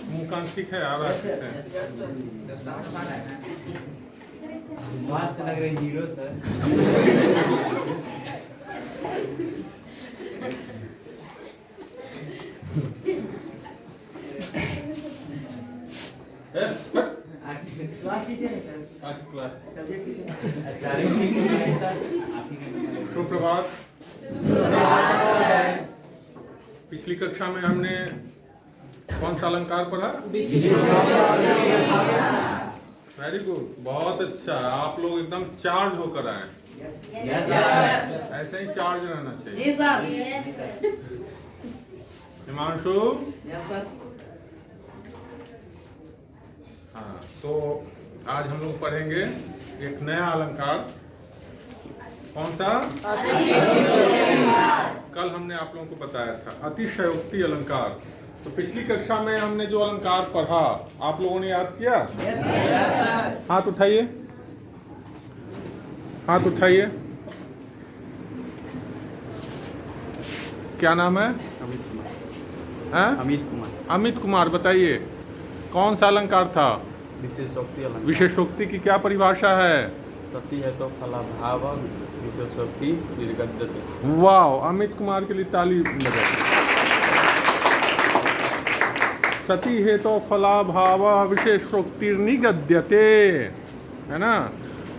मुकान ठीक है, आ रहा है। मस्त लग रहे हीरो सर। क्लास टीचर है सर। Class subject teacher. सुप्रभात। पिछली कक्षा में हमने कौन सा अलंकार पढ़ा? वेरी गुड, बहुत अच्छा। आप लोग एकदम चार्ज होकर आए। ऐसे ही चार्ज रहना चाहिए। हिमांशु, हाँ, तो आज हम लोग पढ़ेंगे एक नया अलंकार। कौन सा? कल हमने आप लोगों को बताया था अतिशयोक्ति अलंकार। तो पिछली कक्षा में हमने जो अलंकार पढ़ा आप लोगों ने याद किया? हाथ उठाइए, हाथ उठाइए। क्या नाम है? अमित कुमार। हैं? अमित कुमार। अमित कुमार, बताइए कौन सा अलंकार था? विशेषोक्ति अलंकार। विशेषोक्ति की क्या परिभाषा है? सती है तो फलाभाव विशेषोक्ति निर्गद्यते। वाह, अमित कुमार के लिए ताली बजाइए। सती है तो फलाभाव विशेषोक्ति निगद्यते, है ना?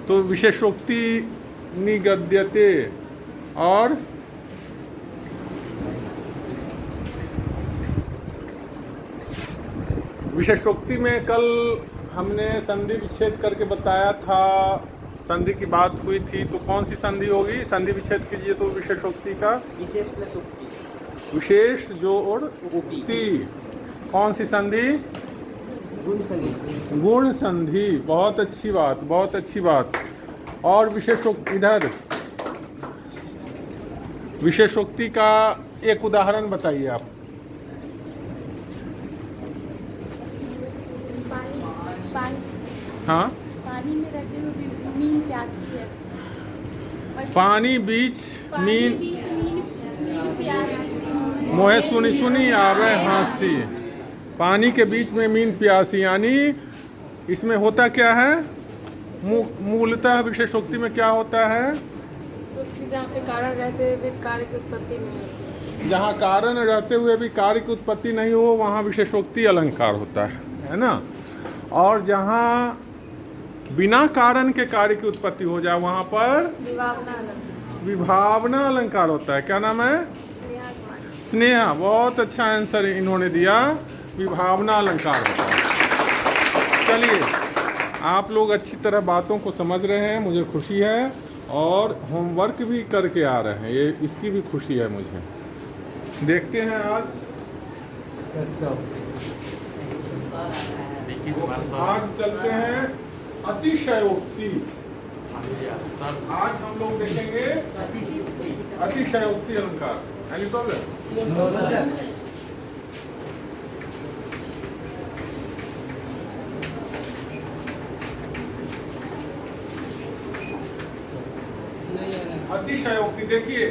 तो विशेषोक्ति निगद्यते और विशेषोक्ति में कल हमने संधि विच्छेद करके बताया था। संधि की बात हुई थी, तो कौन सी संधि होगी? संधि विच्छेद कीजिए तो विशेषोक्ति का। विशेष प्लस उक्ति। विशेष जोड़ उक्ति। कौन सी संधि? गुण संधि। गुण संधि। बहुत अच्छी बात, बहुत अच्छी बात। और विशेषोक्ति, इधर विशेषोक्ति का एक उदाहरण बताइए आप। हाँ, पानी में रहते हुए भी मीन प्यासी है। पानी बीच मीन मीन प्यासी। मोहे सुनी सुनी आवे हाँसी। पानी के बीच में मीन प्यासी, यानी इसमें होता क्या है? मूलतः विशेषोक्ति में क्या होता है? जहाँ पे कारण रहते हुए भी कार्य की उत्पत्ति नहीं होती। जहाँ कारण रहते हुए भी कार्य की उत्पत्ति नहीं हो वहाँ विशेषोक्ति अलंकार होता है ना? और जहाँ बिना कारण के कार्य की उत्पत्ति हो जाए वहाँ पर विभावना अलंकार होता है। क्या नाम है? स्नेहा। बहुत अच्छा आंसर इन्होंने दिया, विभावना अलंकार होता है। चलिए, आप लोग अच्छी तरह बातों को समझ रहे हैं, मुझे खुशी है। और होमवर्क भी करके आ रहे हैं, ये इसकी भी खुशी है मुझे। देखते हैं आज चलते हैं अतिशयोक्ति। आज हम लोग देखेंगे अतिशयोक्ति अलंकार। Any problem? अतिशयोक्ति, देखिए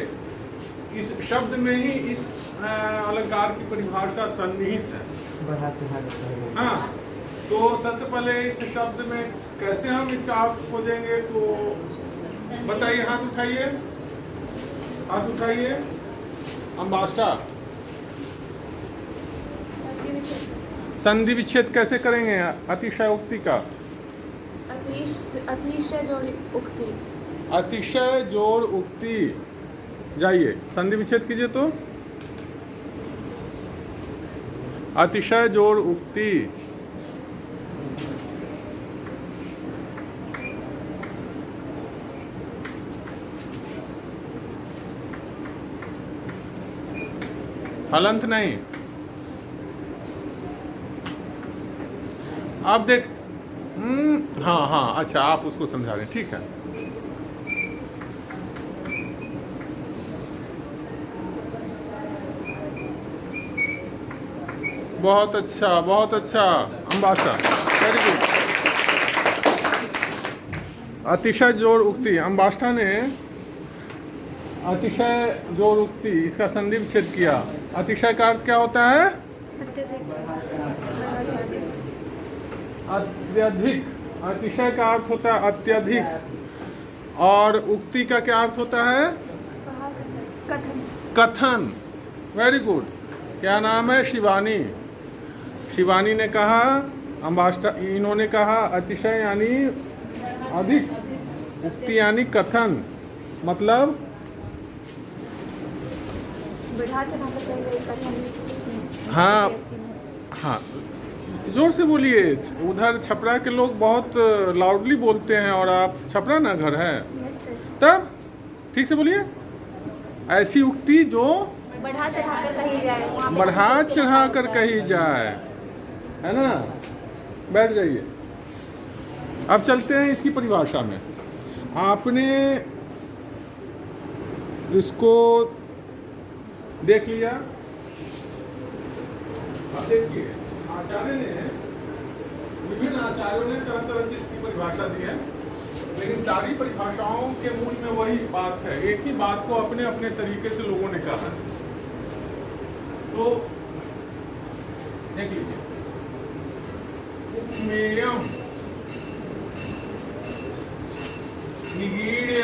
इस शब्द में ही इस अलंकार की परिभाषा सन्निहित है। हाँ, तो सबसे पहले इस शब्द में कैसे हम इसका अर्थ खोजेंगे, तो बताइए। हाथ उठाइए, हाथ उठाइए। अम्बास्टर, संधि विच्छेद कैसे करेंगे अतिशयोक्ति का? अतिशय जोड़ उक्ति। अतिशय जोड़ उक्ति। जाइए संधि विच्छेद कीजिए तो। अतिशय जोड़ उक्ति। हलंत नहीं। आप देख, हाँ हाँ, अच्छा आप उसको समझा रहे हैं, ठीक है। बहुत अच्छा, बहुत अच्छा अम्बासा, वेरी गुड। अतिशय जोर उक्ति, अम्बाष्टा ने अतिशय जोर उक्ति इसका संधि विच्छेद किया। अतिशय का अर्थ क्या होता है? अत्यधिक। अतिशय का अर्थ होता है अत्यधिक, और उक्ति का क्या अर्थ होता है? कथन। कथन। Very good. क्या नाम है? शिवानी। शिवानी ने कहा, अम्बाष्टा इन्होंने कहा अतिशय यानी अधिक, उक्ति यानी कथन, मतलब बढ़ा चढ़ाकर कहेंगे कथन इसमें। हाँ हाँ, जोर से बोलिए। उधर छपरा के लोग बहुत लाउडली बोलते हैं, और आप छपरा ना घर है, तब ठीक से बोलिए। ऐसी उक्ति जो बढ़ा चढ़ाकर कही जाए, वहाँ पे बढ़ा अतिशयोक्ति चढ़ा लिखा कर होता है। कही जाए, है ना। बैठ जाइए। अब चलते हैं इसकी परिभाषा में। आपने इसको देख लिया। अब देखिए, आचार्य ने, विभिन्न आचार्यों ने तरह तरह से इसकी परिभाषा दी है, लेकिन सारी परिभाषाओं के मूल में वही बात है। एक ही बात को अपने अपने तरीके से लोगों ने कहा है। तो देख लीजिए, उपमेयम, निगीड्य,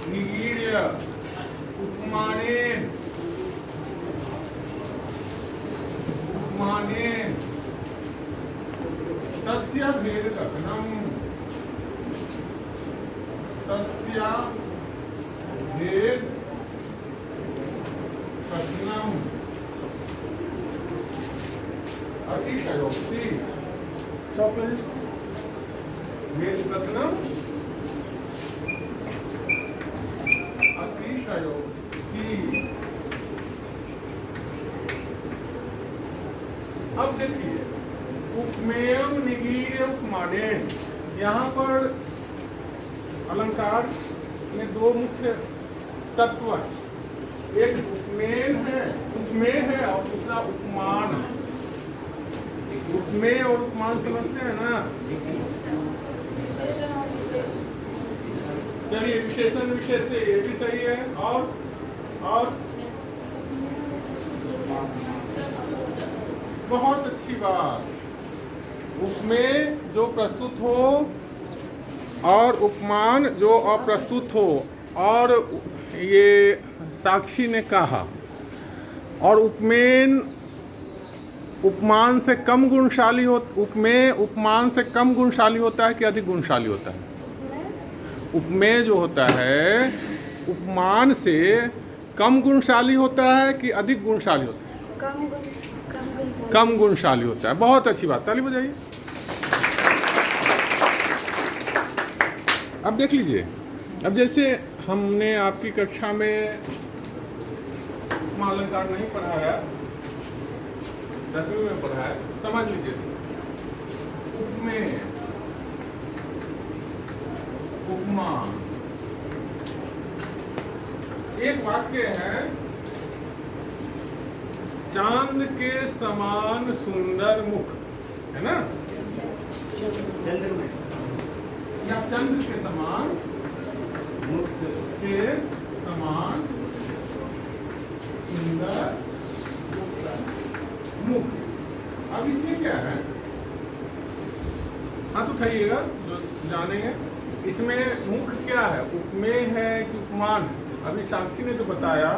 निगीड्य, उपमानेन, उपमानेन, तस्य भेद कथनम, तस्य भेद कथनम, अतिशयोक्ति, भेद कथनम, अतिशयोक्ति। अब देखिए, उपमेयम निगीड्य उपमानेन, यहाँ पर अलंकार में दो मुख्य तत्व हैं। एक उपमेय है, उपमेय है, और दूसरा उपमान। उपमेय और उपमान समझते हैं ना। चलिए, विशेषण विशेष से ये भी सही है। और बहुत अच्छी बात। उपमेय जो प्रस्तुत हो और उपमान जो अप्रस्तुत हो। और ये साक्षी ने कहा, और उपमेय उपमान से कम गुणशाली हो, उपमेय उपमान से कम गुणशाली होता है कि अधिक गुणशाली होता है? उपमेय जो होता है उपमान से कम गुणशाली होता है कि अधिक गुणशाली होता है? कम गुणशाली होता है। बहुत अच्छी बात, ताली बजाइए। अब देख लीजिए, अब जैसे हमने आपकी कक्षा में उपमा अलंकार नहीं पढ़ाया, 10वीं में पढ़ाया, समझ लीजिए। उपमेय, उपमान, एक वाक्य है, चांद के समान सुंदर मुख, है ना? या चंद्र के समान मुख, के समान सुंदर मुख। अब इसमें क्या है? हाथ उठाइएगा जो जानेंगे। इसमें मुख क्या है? उपमेय है कि उपमान? अभी साक्षी ने जो बताया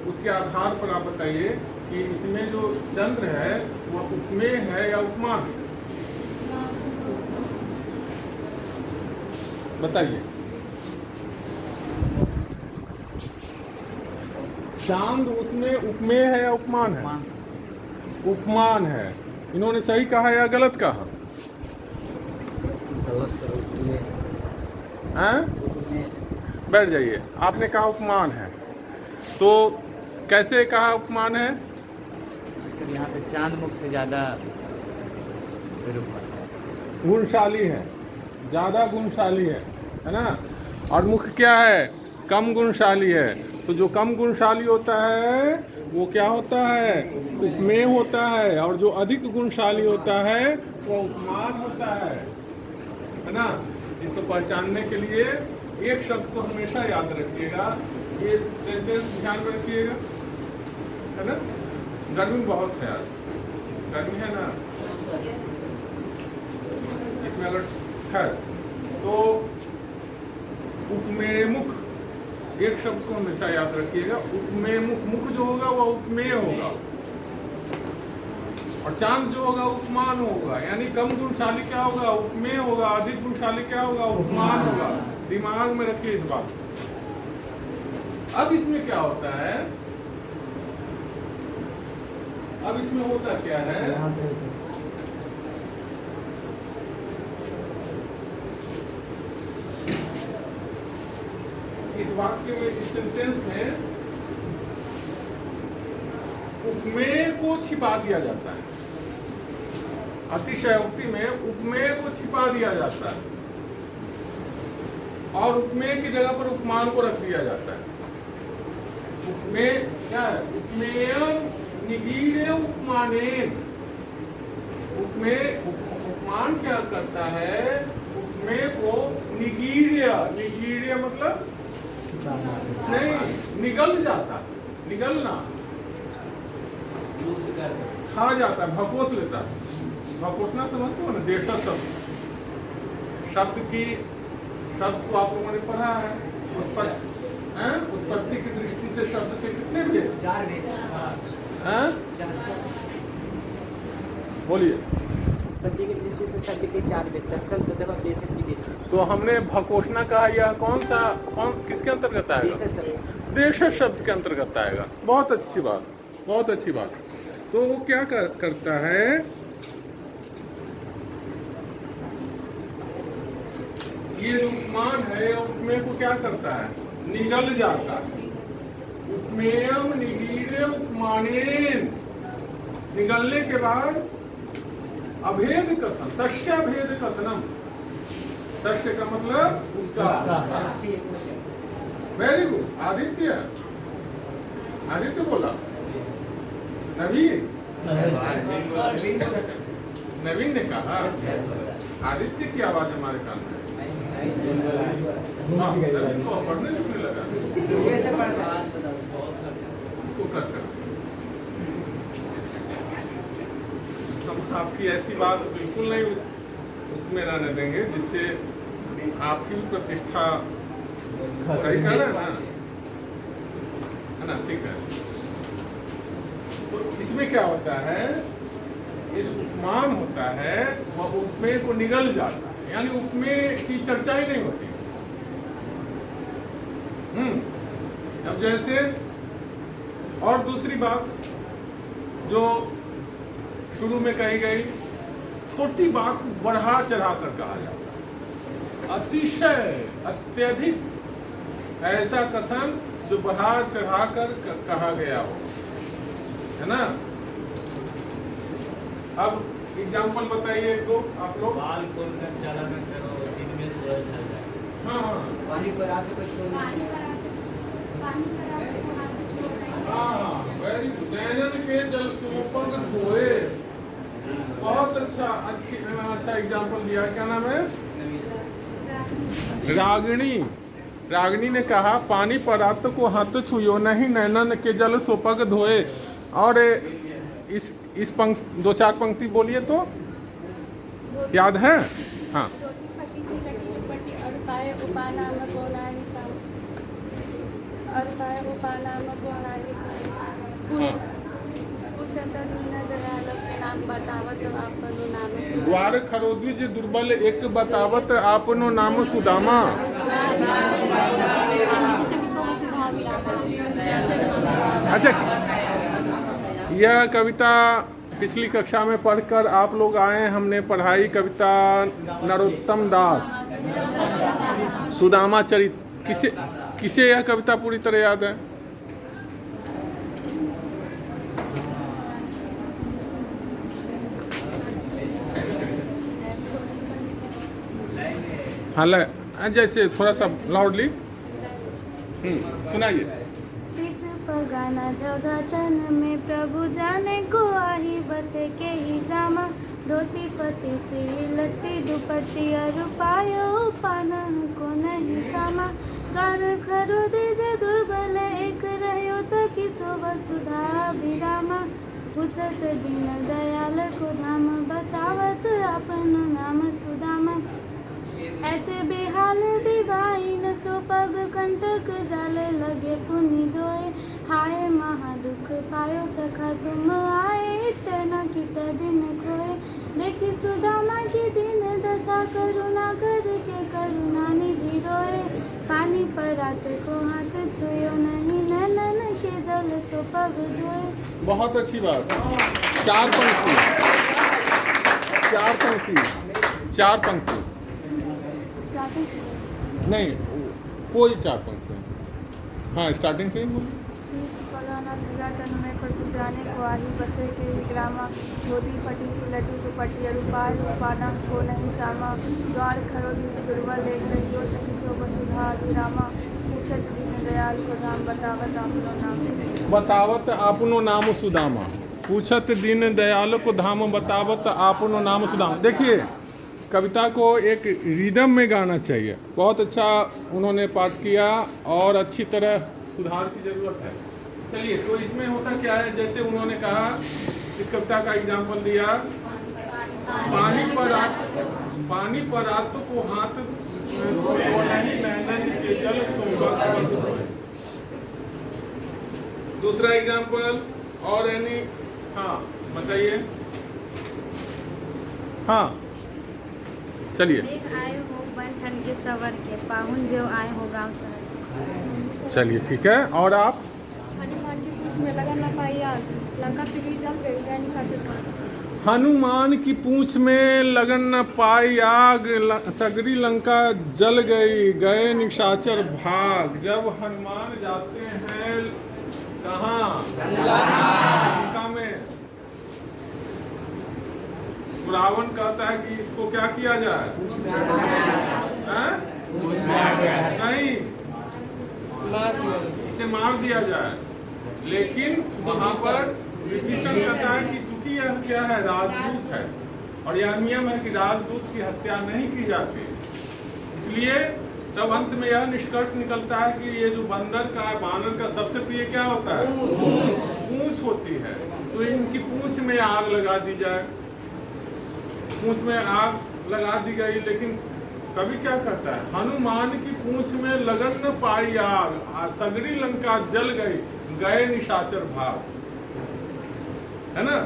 उसके आधार पर आप बताइए कि इसमें जो चंद्र है वह उपमेय है या उपमान? बताइए। चांद उसमें उपमेय है या उपमान है? उपमान है। इन्होंने सही कहा या गलत कहा? बैठ जाइए। आपने कहा उपमान है, तो कैसे कहा उपमान है? सर यहाँ पे चांद मुख से ज़्यादा गुणशाली है, ज़्यादा गुणशाली है ना? और मुख क्या है? कम गुणशाली है। तो जो कम गुणशाली होता है वो क्या होता है, उपमेय होता है, और जो अधिक गुणशाली होता है वो उपमान होता है ना। इसको पहचानने के लिए एक शब्द को हमेशा याद रखिएगा, ये सेंटेंस ध्यान में रखिएगा, है ना। गर्मी बहुत है आज, गर्मी है ना, इसमें अगर है तो उपमेय मुख, एक शब्द को हमेशा याद रखिएगा, उपमेय मुख, मुख जो होगा वो उपमेय होगा, और चांद जो होगा उपमान होगा। यानी कम गुणशाली क्या होगा, उपमेय होगा, अधिक गुणशाली क्या होगा, उपमान होगा। दिमाग में रखिए इस बात। अब इसमें क्या होता है, अब इसमें होता क्या है, इस वाक्य में, इस सेंटेंस में उपमेय को छिपा दिया जाता है, अतिशयोक्ति में उपमेय को छिपा दिया जाता है, और उपमेय की जगह पर उपमान को रख दिया जाता है। उपमेय क्या है, उपमेय निगीढ़ उपमानेन, उपमेय उपमान क्या करता है, उपमेय को निगीढ़, निगीढ़ मतलब नहीं, निगल जाता, निगलना, खा जाता है, भकोस लेता है। भकोसना समझते हो ना, देशा शब्द की, शब्द को आप लोगों ने पढ़ा है, उत्पत्ति की दृष्टि से शब्द के कितने भेद, 4 भेद, बोलिए। उत्पत्ति की दृष्टि से शब्द के 4 भेद, तत्सम तद्भव देश विदेश। तो हमने भकोसना कहा, यह कौन सा, किसके अंतर्गत आएगा, देश शब्द के अंतर्गत आएगा। बहुत अच्छी बात, बहुत अच्छी बात। तो वो क्या करता है, ये जो उपमान है, उपमेय को क्या करता है, निगल जाता है। उपमेयम निगीढ़ उपमानेन, निगलने के बाद अभेद कथन, तस्य भेद कथनम, तस्य का मतलब उसका। वेरी गुड, आदित्य, आदित्य बोला, नवीन, नवीन ने कहा, आदित्य की आवाज हमारे कान में, हाँ, नवीन को पढ़ने लिखने लगा, इसको कर हम आपकी ऐसी बात बिल्कुल नहीं उसमें रहने देंगे जिससे आपकी भी प्रतिष्ठा, सही कहना है ना, ठीक है। तो इसमें क्या होता है, ये जो उपमान होता है वह उपमेय को निगल जाता है, यानी उपमेय की चर्चा ही नहीं होती। अब जैसे, और दूसरी बात जो शुरू में कही गई, छोटी बात को बढ़ा चढ़ा कर कहा जाता है, अतिशय, अत्यधिक ऐसा कथन जो बढ़ा चढ़ा कर कहा गया हो, है ना। अब एग्जाम्पल बताइए एक दो आप लोग। बाल खोलकर चाला में करो, दिन में सूरज ढल जाए। हाँ, पानी पर आके कुछ हाँ, वेरी गुड। नैनन के जल सोपंग धोए, बहुत अच्छा एग्जाम्पल दिया। क्या नाम है, रागिणी, रागिनी ने कहा पानी परात को हाथ छुयो नहीं, नैनन के जल सोपक धोए। और इस दो चार पंक्ति बोलिए तो याद है। हाँ, द्वार खरोदी जी दुर्बल एक बतावत आपनो नाम सुदामा। अच्छा, यह कविता पिछली कक्षा में पढ़कर आप लोग आए, हमने पढ़ाई कविता नरोत्तम दास सुदामा चरित। किसे यह कविता पूरी तरह याद है? हाँ, जैसे थोड़ा सा लाउडली सुनाइए। गाना जगतन में प्रभु जाने को आही बसे के ही ग्रामा धोती पट्टी सी लट्टी दुपट्टी अरुपायो पाना को नहीं सामा द्वार खरो दीजे दुर्बल एक रहो चकी सो वसुधा विरामा पूछत दीन दयाल को धाम बतावत अपन नाम सुदामा ऐसे बेहाल दिवाइन सो पग कंटक जाल लगे पुनि जोए हाय महा दुख पायो सखा तुम आए इतना कित दिन खोए देखी सुदामा की दिन दशा करुणा करके करुणा निधि रोए पानी पर रात को हाथ छुयो नहीं नैनन के जल सो पग धोए। बहुत अच्छी बात। चार पंक्ति, चार पंक्ति, चार पंक्ति स्टार्टिंग से नहीं, कोई चार पंक्ति। हाँ, स्टार्टिंग से ही बोलो। शीश पलाना झगा तन में प्रभु जाने को आही बसे के ही ग्रामा धोती फटी सी लटी दुपट्टी अरुपाय पाना को नहीं सामा द्वार खरो दिस दुर्बल एक रहियो चकिसो वसुधा विरामा पूछत दीन दयाल को धाम बतावत आपनो नाम से बतावत आपनो नाम सुदामा पूछत दीन दयाल को धाम बतावत आपनो नाम सुदामा। देखिए, कविता को एक रिदम में गाना चाहिए। बहुत अच्छा उन्होंने पाठ किया और अच्छी तरह सुधार की ज़रूरत है। चलिए, तो इसमें होता क्या है, जैसे उन्होंने कहा, इस कविता का एग्जाम्पल दिया, पानी पर रात को हाथ के जल दूसरा एग्जाम्पल और यानी, हाँ बताइए। हाँ चलिए, आए हो बन ठन के सवर के पाहुन जो आए हो गाँव शहर। चलिए ठीक है। और आप? हनुमान की पूंछ में लगन न पाई आग लंका से भी जल गई रानी साथ। हनुमान की पूंछ में लगन न पाई आग सगरी लंका जल गई गए निशाचर भाग। जब हनुमान जाते हैं कहाँ? लंका में। रावण कहता है कि इसको क्या किया जाए? नहीं, इसे मार दिया जाए। लेकिन वहाँ पर विभीषण कहता है कि चूंकि यह क्या है, राजदूत है और यह नियम है कि राजदूत की हत्या नहीं की जाती, इसलिए तब अंत में यह निष्कर्ष निकलता है कि ये जो बंदर का, बानर का सबसे प्रिय क्या होता है? पूंछ होती है। तो इनकी पूंछ में आग लगा दी जाए। पूंछ में आग लगा दी गई, लेकिन कवि क्या कहता है? हनुमान की पूंछ में लगन न पाई आग सगरी लंका जल गई गए निशाचर भाग। है ना?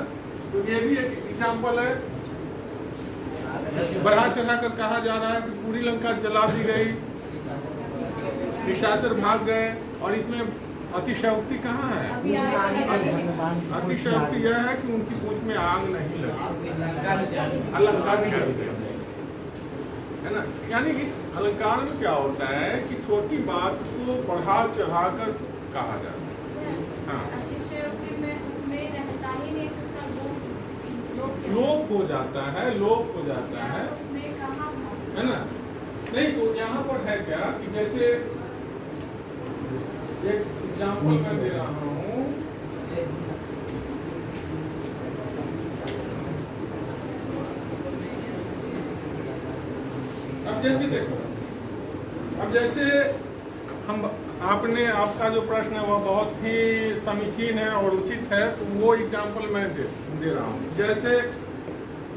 तो ये भी एक एग्जाम्पल है। बढ़ा चढ़ा कर कहा जा रहा है कि पूरी लंका जला दी गई, निशाचर भाग गए। और इसमें अतिशयोक्ति कहाँ है? अतिशयोक्ति यह है कि उनकी पूंछ में आग नहीं लगी, अलंकार भी जल गया। है ना? यानी इस अलंकार में क्या होता है कि छोटी बात को बढ़ा चढ़ा कर कहा जाता है। हाँ, लोप हो जाता है, लोप हो जाता है ना? नहीं, तो यहाँ पर है क्या कि जैसे एक एग्जाम्पल मैं दे रहा हूँ। अब जैसे देखो, अब जैसे हम आपका जो प्रश्न है वह बहुत ही समीचीन है और उचित है, तो वो एग्जाम्पल मैं दे रहा हूँ। जैसे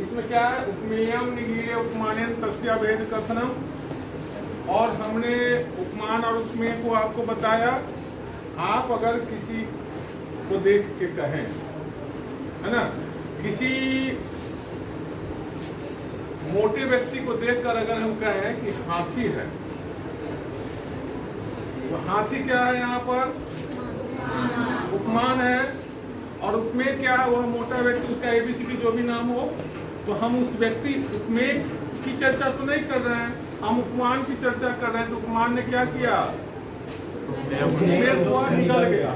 इसमें क्या है, उपमेयम निगीय उपमानन तस्या भेद कथनम। और हमने उपमान और उपमेय को आपको बताया। आप अगर किसी को देख के कहें, है ना, किसी मोटे व्यक्ति को देखकर अगर हम कहें कि हाथी है, तो हाथी क्या है? यहाँ पर उपमान है। और उपमेय क्या है? वह मोटा व्यक्ति, उसका एबीसीडी जो भी नाम हो। तो हम उस व्यक्ति उपमेय की चर्चा तो नहीं कर रहे हैं, हम उपमान की चर्चा कर रहे हैं। तो उपमान ने क्या किया? उपमेय हुआ, निकल गया।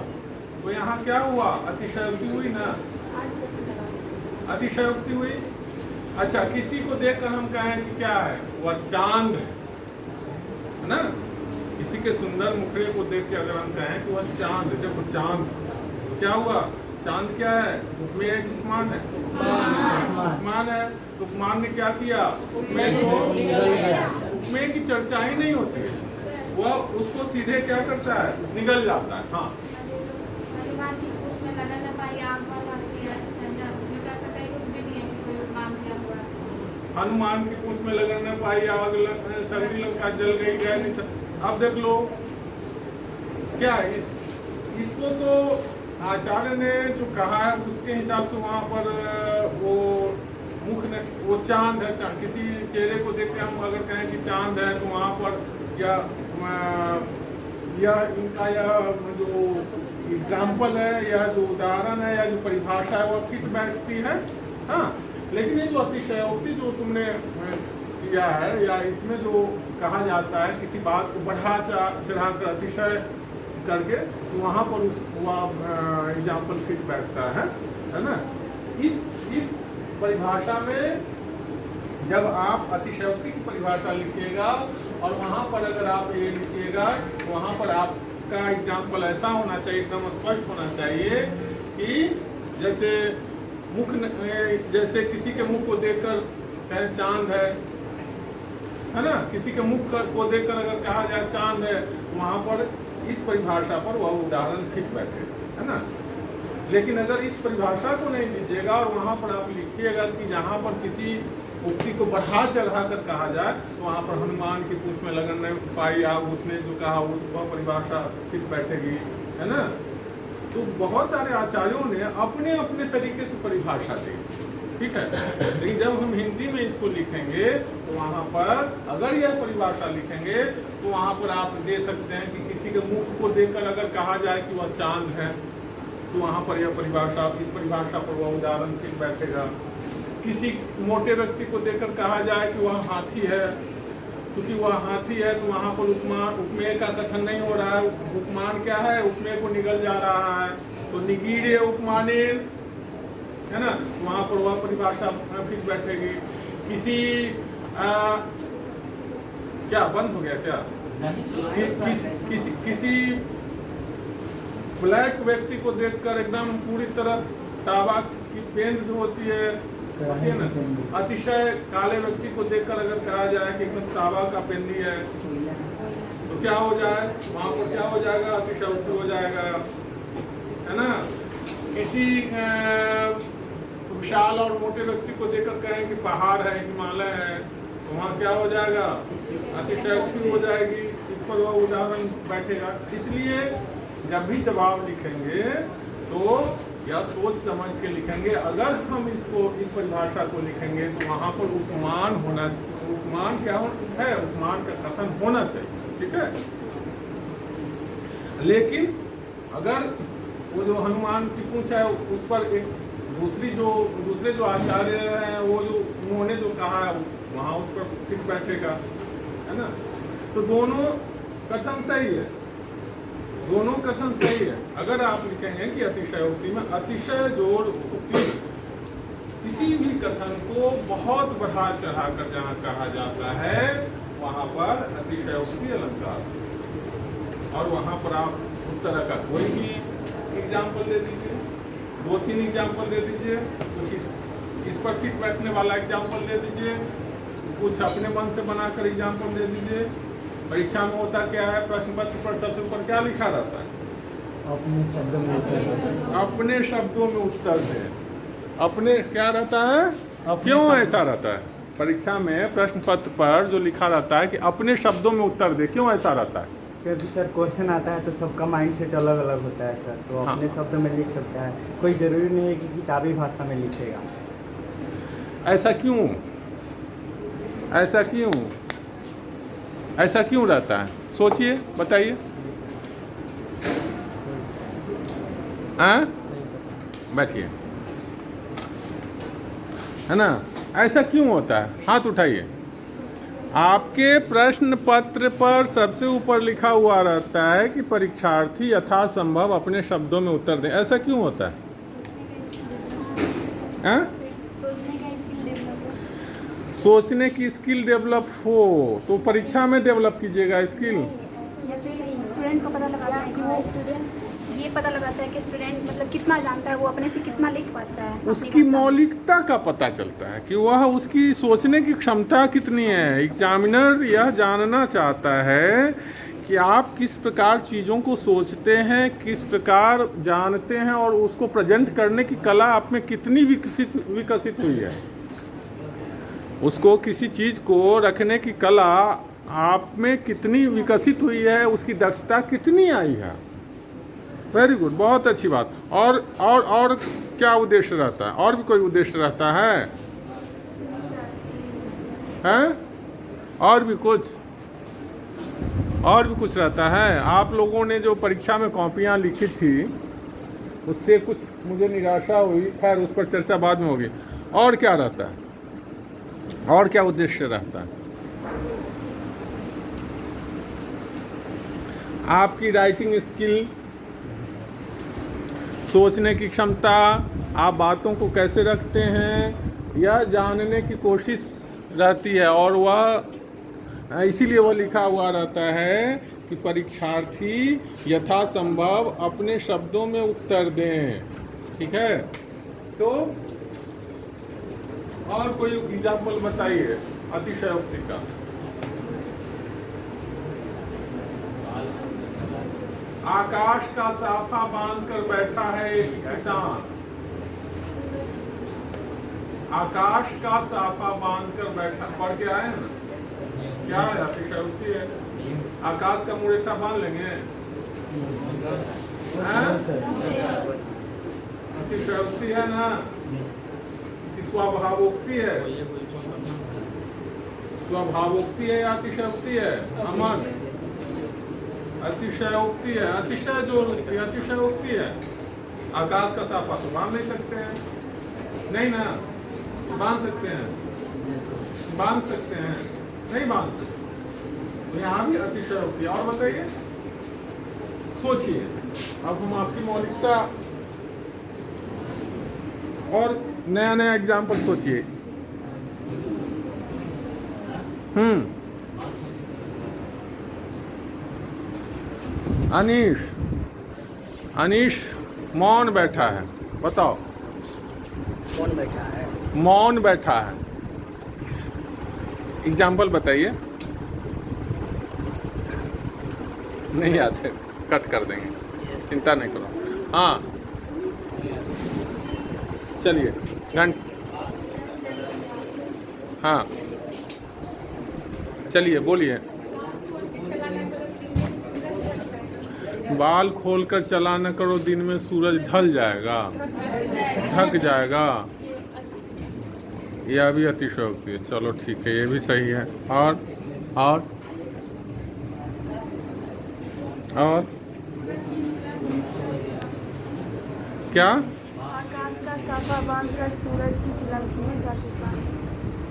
तो यहाँ क्या हुआ? अतिशयोक्ति हुई ना? अतिशयोक्ति हुई। अच्छा, किसी को देखकर हम कहें कि क्या है? वह चांद है ना? किसी के सुंदर मुखड़े को देख के अगर हम कहें कि वह चांद, देखो चांद, तो क्या हुआ? चांद क्या है? उपमेय है कि उपमान है? उपमान है। तो उपमान ने क्या किया? उपमेय को, उपमेय की चर्चा ही नहीं होती है, वह उसको सीधे क्या करता है? निगल जाता है। हाँ, हनुमान की पूंछ में लगा न पाई आग वाला दिया झंडा, उसमें तो ऐसा कहीं कुछ भी नहीं है कि कोई उपमान किया हुआ है। हनुमान की पूंछ में लगन न पाई आग, सगरी लंका जल गई, गया नहीं सब। अब देख लो क्या है, इसको तो आचार्य ने जो कहा है उसके हिसाब से वहाँ पर वो मुख ने, वो चांद है, चांद किसी चेहरे को देख के हम अगर कहें कि चांद है तो वहाँ पर या इनका यह जो एग्जाम्पल है या जो उदाहरण है या जो परिभाषा है वह फिट बैठती है। हाँ, लेकिन ये जो अतिशयोक्ति जो तुमने किया है या इसमें जो कहा जाता है किसी बात को बढ़ा चढ़ा कर अतिशय करके, तो वहाँ पर उस एग्जाम्पल फिट बैठता है ना। इस परिभाषा में जब आप अतिशयोक्ति की परिभाषा लिखिएगा और वहाँ पर अगर आप ये लिखिएगा तो वहाँ पर आपका एग्जाम्पल ऐसा होना चाहिए, एकदम स्पष्ट होना चाहिए कि जैसे मुख, जैसे किसी के मुख को देखकर कहें चांद है ना, किसी के मुख को देखकर अगर कहा जाए चांद है, वहाँ पर इस परिभाषा पर वह उदाहरण फिट बैठे, है ना। लेकिन अगर इस परिभाषा को नहीं दीजिएगा और वहाँ पर आप लिखिएगा कि जहाँ पर किसी उक्ति को बढ़ा चढ़ा कर कहा जाए तो वहाँ पर हनुमान की पूंछ में लगन नहीं पाई आग, उसने जो कहा उस वह परिभाषा फिट बैठेगी, है ना। तो बहुत सारे आचार्यों ने अपने अपने तरीके से परिभाषा दी, ठीक है। लेकिन जब हम हिंदी में इसको लिखेंगे तो वहाँ पर अगर यह परिभाषा लिखेंगे तो वहाँ पर आप दे सकते हैं कि किसी के मुख को देखकर अगर कहा जाए कि वह चांद है तो वहाँ पर यह परिभाषा, इस परिभाषा पर वह उदाहरण फिट बैठेगा। किसी मोटे व्यक्ति को देखकर कहा जाए कि वह हाथी है, क्योंकि वह हाथी है तो वहाँ पर उपमेय का कथन नहीं हो रहा है, उपमान क्या है? उपमेय को निगल जा रहा है, तो निगीड़े उपमानेर, है ना, वहाँ पर वह परिभाषा फिट बैठेगी। किसी क्या बंद हो गया क्या? किसी ब्लैक व्यक्ति को देखकर एकदम पूरी तरह ताबा की पेंट जो होती है ना, अतिशय काले व्यक्ति को देखकर अगर कहा जाए कि एकदम ताबा का पेंडी है तो क्या हो जाए? वहाँ पर क्या हो जाएगा? अतिशयोक्ति हो जाएगा, है ना। किसी विशाल और मोटे व्यक्ति को देखकर कहें कि पहाड़ है, हिमालय है, तो वहाँ क्या हो जाएगा? अतिशयोक्ति हो जाएगी। इस पर वह उदाहरण बैठेगा। इसलिए जब भी जवाब लिखेंगे तो या सोच समझ के लिखेंगे। अगर हम इसको, इस परिभाषा को लिखेंगे तो वहाँ पर उपमान होना, उपमान क्या है? उपमान का कथन होना चाहिए, ठीक है। लेकिन अगर वो जो हनुमान की पूंछ है उस पर एक दूसरे जो आचार्य हैं वो जो उन्होंने जो कहा है वहाँ उस पर फिट बैठेगा, है ना। तो दोनों कथन सही है, दोनों कथन सही है। अगर आप लिखेंगे कि अतिशयोक्ति में अतिशय जोड़ उक्ति, किसी भी कथन को बहुत बढ़ा चढ़ा कर जहाँ कहा जाता है वहाँ पर अतिशयोक्ति अलंकार, और वहाँ पर आप उस तरह का कोई भी एग्जाम्पल दे दीजिए, 2-3 एग्जाम्पल दे दीजिए, कुछ इस पर फिट बैठने वाला एग्जाम्पल दे दीजिए, कुछ अपने मन से बनाकर एग्जाम्पल दे दीजिए। परीक्षा में होता क्या है? प्रश्न पत्र पर सबसे ऊपर क्या लिखा रहता है? अपने शब्दों में उत्तर दें। अपने क्या रहता है? क्यों ऐसा रहता है? परीक्षा में प्रश्न पत्र पर जो लिखा रहता है कि अपने शब्दों में उत्तर दे, क्यों ऐसा रहता है? क्योंकि सर क्वेश्चन आता है तो सबका माइंडसेट अलग अलग होता है सर, तो अपने शब्दों में लिख सकता है, कोई ज़रूरी नहीं है कि किताबी भाषा में लिखेगा। ऐसा क्यों? ऐसा क्यों? ऐसा क्यों रहता है? सोचिए, बताइए। बैठिए, है ना। ऐसा क्यों होता है? हाथ उठाइए। आपके प्रश्न पत्र पर सबसे ऊपर लिखा हुआ रहता है कि परीक्षार्थी यथासंभव अपने शब्दों में उत्तर दें। ऐसा क्यों होता है? सोचने की स्किल डेवलप हो तो परीक्षा में डेवलप कीजिएगा स्किल। या फिर स्टूडेंट को पता लगाता है कि वो स्टूडेंट ये पता लगाता है कि स्टूडेंट मतलब कितना जानता है, वो अपने से कितना लिख पाता है, अपनी उसकी भाषा में। मौलिकता का पता चलता है कि वह उसकी सोचने की क्षमता कितनी है। एग्जामिनर यह जानना चाहता है कि आप किस प्रकार चीज़ों को सोचते हैं, किस प्रकार जानते हैं और उसको प्रेजेंट करने की कला आप में कितनी विकसित हुई है। उसको किसी चीज़ को रखने की कला आप में कितनी विकसित हुई है, उसकी दक्षता कितनी आई है। वेरी गुड, बहुत अच्छी बात। और क्या उद्देश्य रहता है? और भी कोई उद्देश्य रहता है? हैं? और भी कुछ रहता है? आप लोगों ने जो परीक्षा में कॉपियाँ लिखी थी उससे कुछ मुझे निराशा हुई, खैर उस पर चर्चा बाद में होगी। और क्या रहता है? और क्या उद्देश्य रहता है? आपकी राइटिंग स्किल, सोचने की क्षमता, आप बातों को कैसे रखते हैं, यह जानने की कोशिश रहती है। और वह इसीलिए वह लिखा हुआ रहता है कि परीक्षार्थी यथासंभव अपने शब्दों में उत्तर दें। ठीक है, तो और कोई एग्जाम्पल बताइए अतिशयोक्ति का। आकाश का साफा बांधकर बैठा है एक किसान। आकाश का साफा बांधकर बैठा, पढ़ के आए ना? क्या है? अतिशयोक्ति है। आकाश का मुरेठा बांध लेंगे? अतिशयोक्ति है ना? स्वभावोक्ति है? स्वभावोक्ति है या अतिशयोक्ति है? अमर अतिशयोक्ति है। अतिशय जो अतिशयोक्ति है। आकाश का साफा तो बांध नहीं सकते हैं, नहीं ना? बांध सकते हैं? बांध सकते हैं? नहीं बांध सकते। तो यहाँ भी अतिशयोक्ति। और बताइए, सोचिए। अब हम आपकी मौलिकता और नया एग्जाम्पल सोचिए। अनीश मौन बैठा है, बताओ। कौन बैठा है? मौन बैठा है। एग्जाम्पल बताइए। नहीं आते, कट कर देंगे, चिंता नहीं करो। हाँ चलिए हाँ चलिए बोलिए। बाल खोलकर चला न करो, दिन में सूरज ढल जाएगा, ढक जाएगा। यह भी अतिशयोक्ति है। चलो ठीक है, ये भी सही है। और क्या? आकाश का साफा बांधकर सूरज की चिलम खींचता किसान।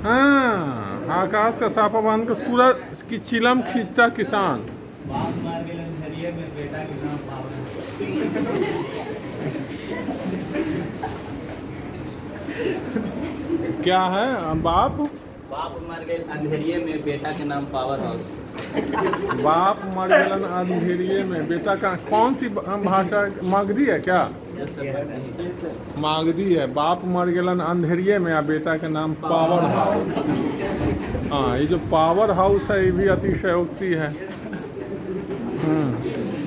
हाँ, आकाश का साफा बांधकर सूरज की चिलम खींचता किसान। बाप मार के लंघरिए में बेटा के नाम पावन। क्या है? बाप मर गए अंधेरिए में बेटा के नाम पावर हाउस। बाप मर गलन अंधेरिए में बेटा का, कौन सी भाषा? मागधी है क्या? मागधी है। बाप मर गलन अंधेरिए में, बेटा के नाम पावर हाउस। हाँ, ये जो पावर हाउस है ये भी अतिशयोक्ति है।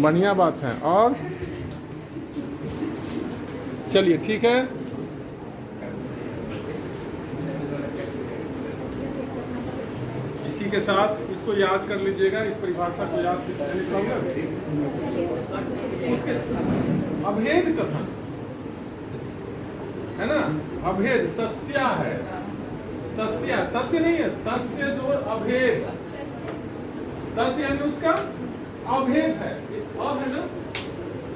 बढ़िया बात है। और चलिए ठीक है, इसी के साथ इसको याद कर लीजिएगा, इस परिभाषा को याद उसके अभेद कथन है ना? अभेद तस्या है, तस्या, तस्य नहीं है, तस्य जो अभेद, तस्य यानी उसका अभेद है। ये अब है ना,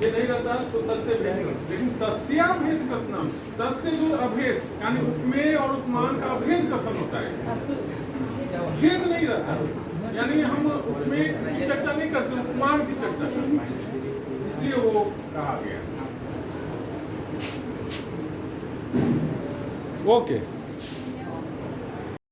ये नहीं रहता तो तस्य भेद, लेकिन तस्या भेद कथन, तस्य जो अभेद यानी उपमेय और उपमान का अभेद कथन होता है, भेद नहीं रहता। यानी हम उपमेय की चर्चा नहीं करते, उपमान की चर्चा करते हैं, इसलिए वो कहा गया। ओके।